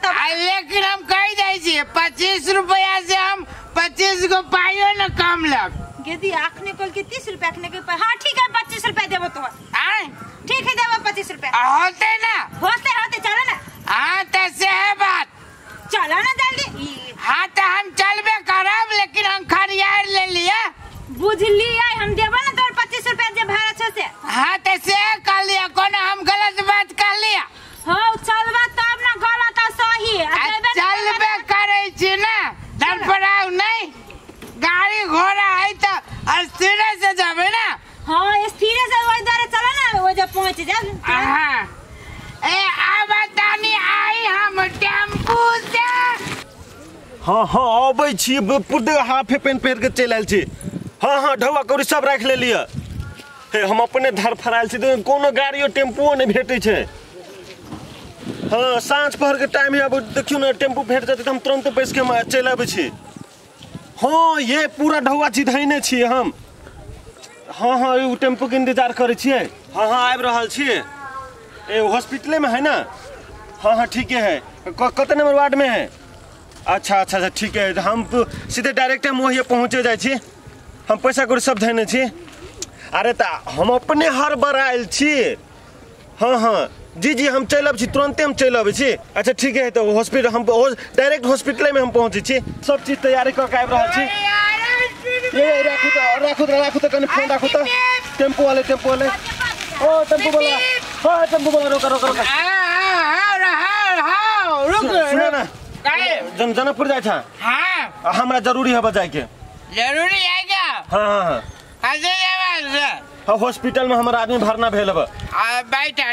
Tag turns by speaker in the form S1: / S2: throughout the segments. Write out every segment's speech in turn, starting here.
S1: तब
S2: लेकिन हम कह दे 25 रुपया से हम 25 को पाइयो न कम लग
S1: गेदी आखने कल के 30 रुपया आखने के हाँ ठीक है 25 रुपया देबो तो ठीक है देबो 25 रुपया
S2: होते ना
S1: होते चलो ना
S2: हाँ तैसे है बात
S1: चलो ना जल्दी
S2: हाँ तो हम चलबे करब लेकिन हम खरियार ले लिया
S1: बुझलिए हम देबो ना तोर 25 रुपया जे भाड़ा छ से
S2: हाँ तैसे कर लिया कोनो हम गलत बात कर लिया
S1: हाँ चलबा तब ना गलत सही
S2: चलबे करे छी ना धड़फड़ाऊ नहीं गाड़ी घोड़ा है तो स्थिर से जाबे ना
S1: हाँ स्थिर से वही दरे चलो ना वो जब पहुंच जाओ
S2: हाँ ए अब तानी आई हम टेम्पू से
S3: हाँ आबै छी पूरे हाफे पेन पहिर के चल आयल छी हाँ ढौआ कौड़ी सब राख ले लिया हे हम अपने धड़फड़ायल छी कोनो गाड़ियो टेम्पुओ नहीं भेटै छै हाँ साँझ पहर के टाइम है अब देखियो ना टेम्पू भेट जाते तो हम तुरंत बैस के चल आबै छी हाँ ये पूरा ढौआ चीज धैने छी हम हाँ उ टेम्पू के इंतजार करे छिए हाँ आबि रहल छी ए हॉस्पिटल में है ना हाँ ठीक है कत नंबर वार्ड में है अच्छा ठीक है हम सीधे डायरेक्ट हम वही पहुँचे जाए छी हम पैसा कौड़ी सब धैने छी अरे तो हम अपने हर बार आयल छी हाँ जी हम चल अब छी तुरंते हम चल अब छी अच्छा ठीक है तो हॉस्पिटल हम डायरेक्ट हॉस्पिटल में हम पहुँचे छी सब चीज तैयारी करके आबि रहल छी ये राखू तो कनी फोन राखू तो टेम्पू वाले ओ टेम्पू वाला रोका सुनो ना जनकपुर जाए था
S2: हाँ
S3: हमरा जरूरी है बजाय के
S2: जरूरी है क्या
S3: हाँ हॉस्पिटल में हमारा आदमी भरना भेल
S2: बैठा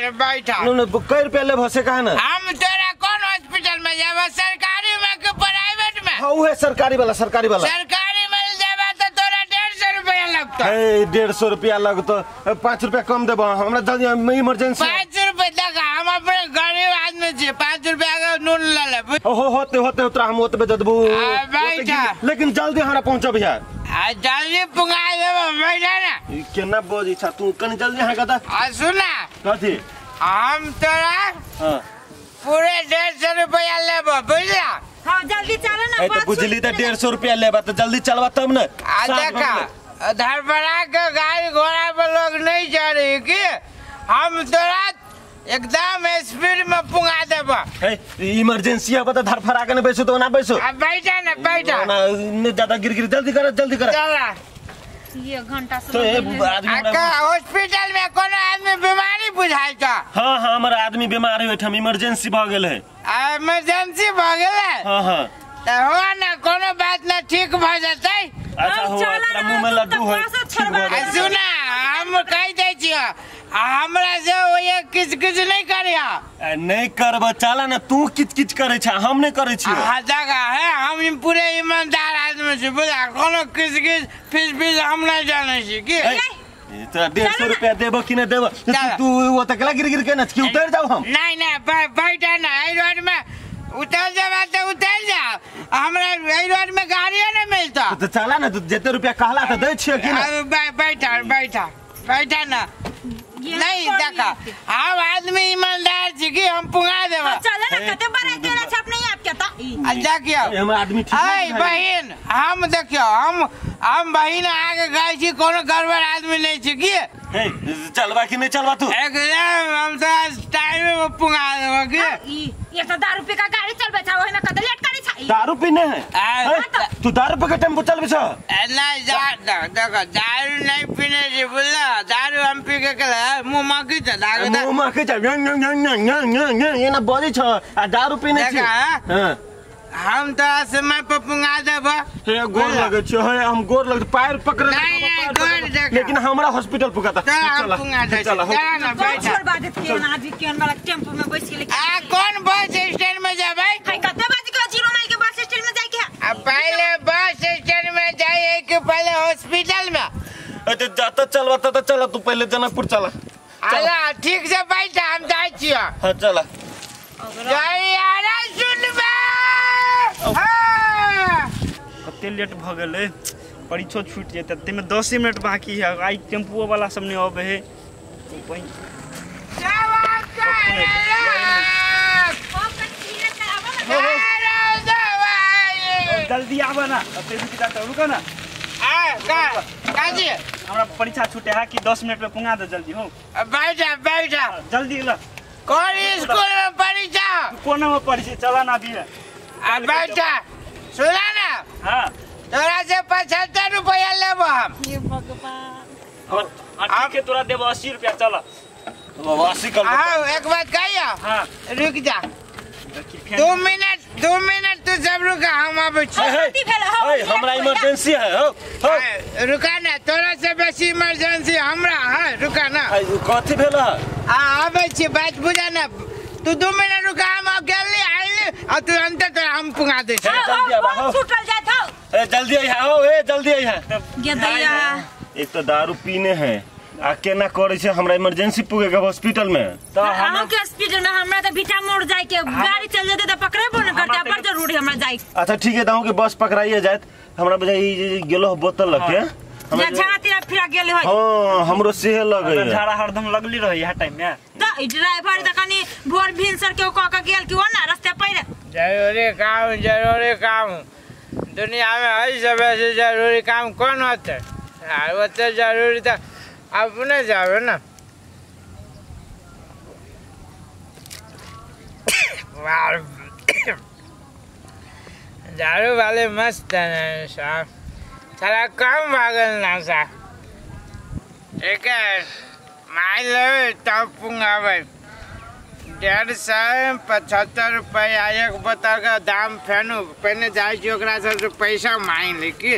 S3: कई रुपया ले से कहा ना
S2: हम तोरा कौन हॉस्पिटल में जाब सरकारी में कि प्राइवेट में
S3: हाँ वो सरकारी वाला
S2: सरकारी में जाबा तो तोरा 150 रुपया लगता
S3: 150 रुपया लगता 5 रुपया कम देबो हमरा जल्दी इमरजेंसी
S2: 5 रुपया तक हम अपने गरीब आदमी छी 5 रुपया का नून ले ले
S3: होते तोरा हम ओतबे दे देबो
S2: बैठा
S3: लेकिन जल्दी हमरा पहुंचब यार
S2: जल्दी पुंगा देबो बैठा ना
S3: केना बोजी छ तू कनी जल्दी यहाँ कता
S2: सुना
S3: कथी
S2: हम तोरा पूरे 150 रुपया लेबो बुझला
S1: हाँ जल्दी चलो ना
S3: तो बुझली तो 150 रुपया लेबा तो जल्दी चलवा तब ना
S2: देखा धड़फड़ा के गाड़ी घोड़ा पे लोग नहीं चढ़ी कि हम तोरा एकदम स्पीड में पुंगा देबो
S3: इमरजेंसी है तो धड़फड़ा के न बैसो तो ना बैसो
S2: बैठा
S3: ना ज्यादा गिर जल्दी कर
S2: चला
S1: ये घंटा
S3: तो
S2: हॉस्पिटल में कोनो आदमी बीमारी बुझाई का
S3: हाँ हमारा आदमी बीमार है हम इमरजेंसी भ गेल है
S2: इमरजेंसी भ गेल है
S3: हाँ
S2: तो हो ना कोनो बात ना ठीक भ जतै
S3: अच्छा हो तेरा मुंह में लड्डू है
S2: सुना हम कह दे छियो हमरा से ओए किछ नहीं करिया
S3: नहीं करब चला ना तू किच करे छ हम नहीं करे छी
S2: जगह है हम पूरे ईमानदार आदमी छी बुझा कोनो किच फीस हम नहीं जाने छी की
S3: तेरा 150 रुपया देबो कि नहीं देबो तू वो तकला गिर के ना उतर जाओ हम
S2: नहीं बैठा ना ए रोड में उतर जाबा तो उतर जा हमरा ए रोड में गाड़ियों नहीं मिलता
S3: तो चला ना जेते रुपया कहला तो दे छिए कि ना
S2: बैठा ना नहीं देखा हम आदमी ईमानदार छी कि हम पुंगा देबो
S1: चलो ना कते बड़ा केला छप नहीं आप क्या
S2: देखियो
S3: हम आदमी ठीक
S2: है बहन हम देखियो हम बहन आगे गई छी कोनो गड़बड़ आदमी नहीं छी की
S3: चलवा कि नहीं चलवा तू
S2: एकदम हम तो टाइम में पुंगा देबो की
S1: ये तो 10 रुपए का गाड़ी चल बचा ओहे में कत लेट करी छ
S3: दारू पीने है तू दारू पे के टेम्पो चलबे छ
S2: नहीं देखो दारू नहीं पीने छी बुझला दारू हम पी के मुंह माकी छ
S3: मुंह माकी छ ये ना बोली छ आ दारू पीने छी हां
S2: हम तो समय पर पुंगा देबो
S3: गोर लगे छ हम गोर लगे पैर पकड़ लेकिन हमरा हॉस्पिटल पुगाता
S2: चल चल ना बैठ
S1: छोड़ बात के ना आदमी के वाला टेम्पो में बैठ के
S2: आ कौन बस स्टैंड में जाबै
S1: है कते बाजी के 0 माइल के बस स्टैंड में जाई के
S2: अब पहले बस स्टैंड में जाए कि पहले हॉस्पिटल में
S3: अरे जाता चलवाता तो चला तू पहले जनकपुर चला
S2: अला ठीक से बैठ हम जाई छियो
S3: हां चला
S2: जय यारा सुनबे
S4: कते लेट भ गेलै परीक्षो छूट जेते ते में 10 मिनट बाकी है आई टेम्पो वाला सब नहीं आबे है जल्दी आवा ना अब रुक जा तो रुको ना
S2: काजी
S4: हमरा परीक्षा छूटे है कि 10 मिनट में पुंगा दे जल्दी हो
S2: बैठा
S4: जल्दी ल
S2: कौन स्कूल में परीक्षा
S4: कोना में परीक्षा चला ना भी है
S2: बैठा सुना ना
S4: हां
S2: तोरा से 75 रुपया लेबो हम
S1: ये भगवान
S4: ठीक है तोरा देबो 80 रुपया चल
S3: बाबा 80 कर
S2: हाँ एक बात कहियो
S4: हां
S2: रुक जा 2 मिनट तू सब रुका हम आबै छी
S3: हमरा इमरजेंसी है हो
S2: रुका ना तोरा से बेसी इमरजेंसी हमरा है रुका ना
S3: कथि भेल
S2: आबै छी बात बुझा ना तू 2 मिनट रुका हम अकेले आइले और तू अंतर तो हम पुंगा दे
S3: जल्दी आवा हो
S1: छूटल जात हो
S3: ए जल्दी आई हो ए जल्दी आई है
S1: ये दैया
S3: एक तो दारू पीने हैं आ केना करे छे हमरा इमरजेंसी पुगे के हॉस्पिटल में
S4: तो
S1: हम के हॉस्पिटल में हमरा तो बिटा मोड़ जाए के गाड़ी चल जेते तो पकड़ेबो न करते पर जरूरी हमरा जाए
S3: अच्छा ठीक है दाऊ के बस पकड़ाइए जात हमरा बजाई गेलो बोतल लग के
S1: या झाड़ा तेरा फिरा गेल होय
S3: हां हमरो सेह लगई
S4: झाड़ा हरदम लगली रही है टाइम में
S1: तो ड्राइवर त कनी भोर भिनसर के क गेल कि वो ना रास्ते पर
S2: जरूरी काम दुनिया में है सबसे जरूरी काम कौन होता है वो तो जरूरी था अपने जाओ ना दारू वाले मस्त है साहब सारा काम भागल ना सा ठीक है मान लो तब पुंगा भाई 175 रुपया एक बोतल का दाम फेनू पहले जाए छी ओकरा से पैसा मांग ले की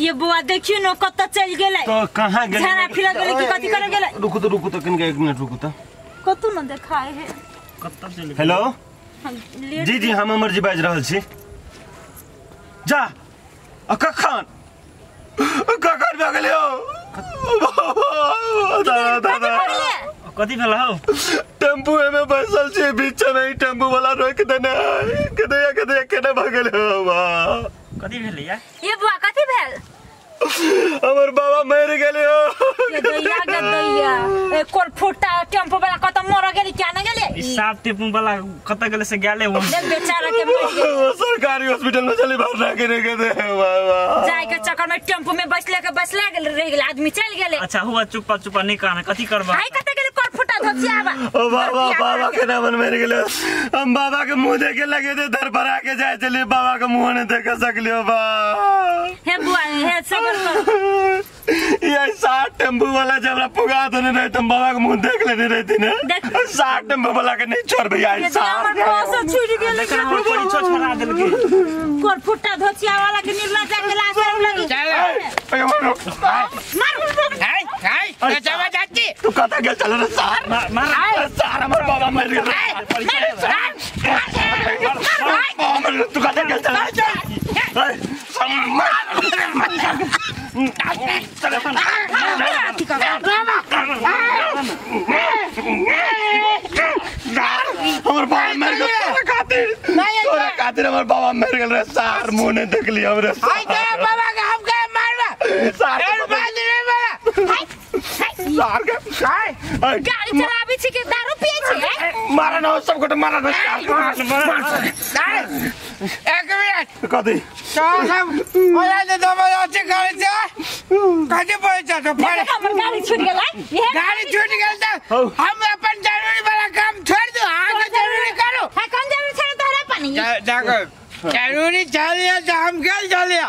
S1: ये बुआ देखियो न कत चल गेलै
S3: तो कहां गेलै
S1: झाड़ा फिरा गेलै कि कथि कर गेलै
S3: रुको तो कन 1 मिनट रुको तो
S1: कतु न देखाय है
S4: कत्ता चल
S3: हेलो जी हम अमर जी बाज रहल छी जा कखन भऽ गेलै हो दादा
S4: कथि भेल हो
S3: टेम्पू में बैसल छी बीच में टेम्पू वाला रोक देने कदे केना भऽ गेलै हो बा
S4: कथि भेल
S1: ये बुआ कथि भेल
S3: हमर बाबा मर गेले हो
S1: ये दैया ए कोल फुटा टेम्पो वाला कत मर गेली क्या न गेले
S4: ई साफ टेम्पू वाला कत गेले से गेले वो
S1: बेचारा के मर गेल
S3: सरकारी हॉस्पिटल में चली भर रहा के दे बाबा
S1: जाय के चक्कर में टेम्पो में बसले गेल रह गेल आदमी चल गेले
S4: अच्छा हुआ चुप्पा नहीं कहना कथि करबा
S1: हाय कत गेले कोल फुटा धोछि आबा
S3: ओ बाबा के नाम मर गेले हम बाबा के मुंह देखे लगे थे दर भरा के जाए चले बाबा के मुंह ने देख सकलियो बा
S1: हे बुआ हे सब
S3: ये 60 टेम्पू वाला जब पुगा देने रहे तुम बाबा के मुंह देख लेने रहती ना 60 टेम्पू वाला के नहीं छोड़ भैया
S1: हमर बस छूट गेल
S4: लेकिन हम परिचय छोड़ा देल के
S1: कोल फुटा धोछिया वाला के निर्ला जाके लाश लगी
S2: मार चला जाती
S3: तू कता गेल चल रे सार
S4: मार
S3: सार हमर बाबा मर गेल तू कता गेल चल हमर बाबा मर गेल तोरा खातिर हमर बाबा मर गेल रे सार मुंह ने देख लिया हमरे
S2: हाय तेरा बाबा के हम के मारबा
S3: सार
S2: बात नहीं वाला
S3: सार के
S1: गाड़ी चलाबी छी के दारू पिए छी
S3: मारा ना सबको तो मारा
S2: एक मिनट
S3: कथी
S2: तो हम ओला दे दो अच्छे करे से कथि पहुंचा तो फड़े
S1: हमर गाड़ी छूट गेलै
S2: गाड़ी छूट गेल तो हम अपन जरूरी वाला काम छोड़ दो आगे जरूरी करो
S1: है कौन जरूरी छे तोरा पानी
S2: देखो जरूरी चलिए तो हम गेल चलिए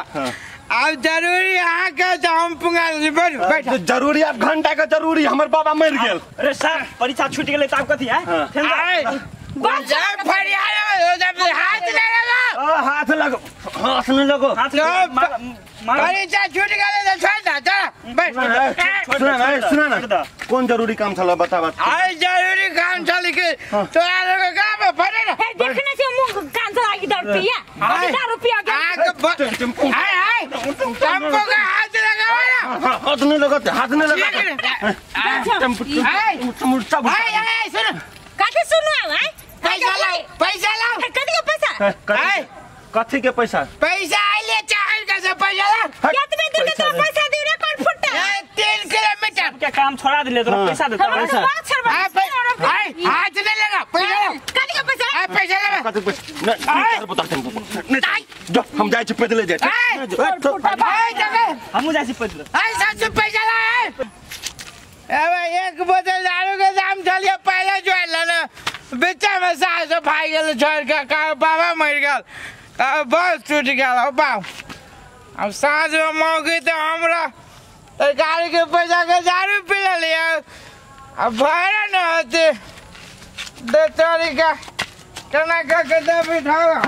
S2: अब जरूरी आके तो हम पुंगा बैठ
S3: जरूरी अब घंटा का जरूरी हमर बाबा मर गेल
S4: अरे सर परीक्षा छूट गेलै त कथि है
S2: बच्चा फरियाद हाथ ले लगा
S3: हाथ लगो हाथ न लगो
S4: हाथ
S2: परीक्षा छूट गेलै तो छोड़ दे चल बैठ
S3: सुना ना कौन जरूरी काम छला बता
S2: आई जरूरी काम चल के तोरा लोग काम पड़े ना
S1: देखने से मुंह कान से आगे दौड़ पिया दारू पिया के
S2: हाय टेम्पो का हाथ लगावा
S3: हाथ न लगा हाथ न लगा टेम्पो
S2: हाय सुन
S1: काके सुनो है
S2: पैसा लाओ
S1: कथि के पैसा
S3: कथि के पैसा
S2: पैसा आइले चाहल का से पैसा ला
S1: कितने दिन के तो पैसा दे रे कौन फुटा
S2: 3 किलोमीटर
S4: क्या काम छोड़ा दिले तो पैसा देता
S1: पैसा
S2: हाय हाथ नहीं लगा पैसा
S1: कथि के पैसा
S2: पैसा ले
S3: नहीं बता टेम्पू जो हम जाए छी पैदल जाए
S4: हमहू जाइ छी पैदल
S2: हाय 700 पैसा ला अब एक बोतल दारू के दाम चलिए पहले जो है ना बीच में 700 भाई गेल छोड़ के का बाबा मर गेल बस टूट गेल हो बाप अब साँझ में मौगी तो हमरा गाड़ी के पैसा के दारू पी लिया अब भाड़ा न होते दे तोरी का केना के दे बिठावा